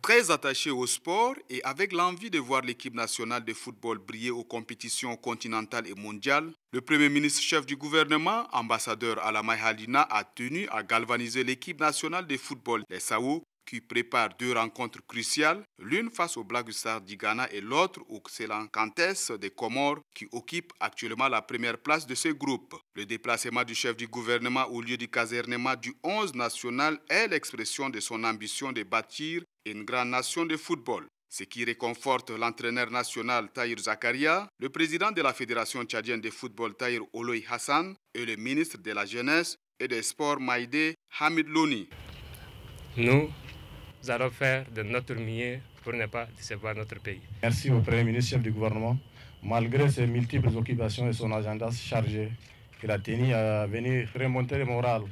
Très attaché au sport et avec l'envie de voir l'équipe nationale de football briller aux compétitions continentales et mondiales, le Premier ministre chef du gouvernement, ambassadeur Alamai Hadina, a tenu à galvaniser l'équipe nationale de football, les SAO, qui prépare deux rencontres cruciales, l'une face aux Black Stars du Ghana et l'autre aux Selankantes des Comores, qui occupent actuellement la première place de ce groupe. Le déplacement du chef du gouvernement au lieu du casernement du 11 national est l'expression de son ambition de bâtir une grande nation de football. Ce qui réconforte l'entraîneur national Tahir Zakaria, le président de la Fédération tchadienne de football Tahir Oloy Hassan et le ministre de la Jeunesse et des Sports Maïdé Hamid Loni. Nous allons faire de notre mieux pour ne pas décevoir notre pays. Merci au Premier ministre chef du gouvernement. Malgré ses multiples occupations et son agenda chargé, il a tenu à venir remonter le moral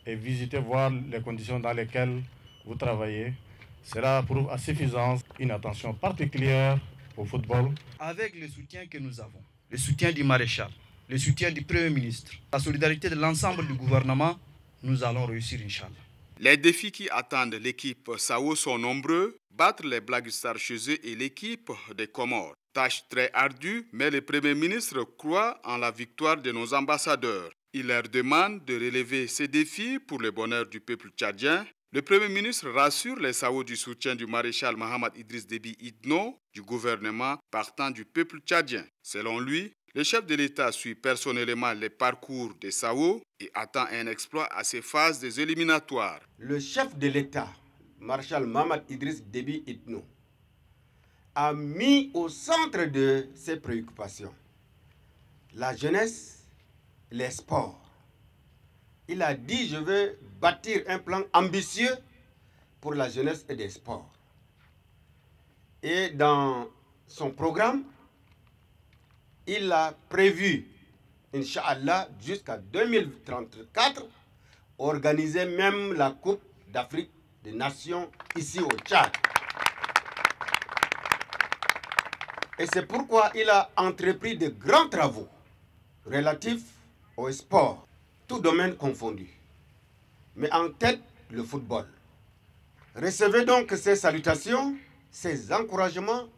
et visiter, voir les conditions dans lesquelles vous travaillez. Cela prouve à suffisance une attention particulière au football. Avec le soutien que nous avons, le soutien du maréchal, le soutien du Premier ministre, la solidarité de l'ensemble du gouvernement, nous allons réussir, Inch'Allah. Les défis qui attendent l'équipe SAO sont nombreux. Battre les Black Stars chez eux et l'équipe des Comores. Tâche très ardue, mais le Premier ministre croit en la victoire de nos ambassadeurs. Il leur demande de relever ces défis pour le bonheur du peuple tchadien. Le Premier ministre rassure les SAO du soutien du maréchal Mohamed Idriss Déby Itno, du gouvernement partant du peuple tchadien. Selon lui, le chef de l'État suit personnellement les parcours des SAO et attend un exploit à ces phases des éliminatoires. Le chef de l'État, maréchal Mohamed Idriss Déby Itno, a mis au centre de ses préoccupations la jeunesse, les sports. Il a dit: je veux bâtir un plan ambitieux pour la jeunesse et des sports. Et dans son programme, il a prévu, Inch'Allah, jusqu'à 2034, organiser même la Coupe d'Afrique des Nations ici au Tchad. Et c'est pourquoi il a entrepris de grands travaux relatifs au sport, tout domaine confondu. Mais en tête, le football. Recevez donc ces salutations, ces encouragements,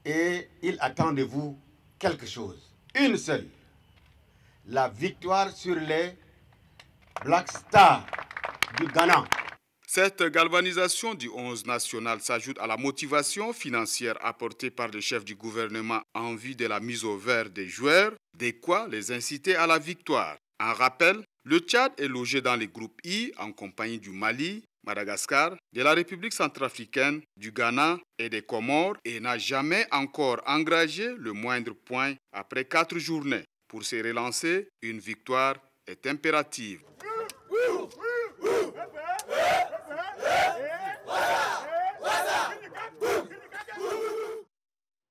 et il attend de vous quelque chose. Une seule. La victoire sur les Black Stars du Ghana. Cette galvanisation du 11 national s'ajoute à la motivation financière apportée par le chef du gouvernement en vue de la mise au vert des joueurs, de quoi les inciter à la victoire. En rappel, le Tchad est logé dans le groupe I en compagnie du Mali, Madagascar, de la République centrafricaine, du Ghana et des Comores et n'a jamais encore engrangé le moindre point après 4 journées. Pour se relancer, une victoire est impérative.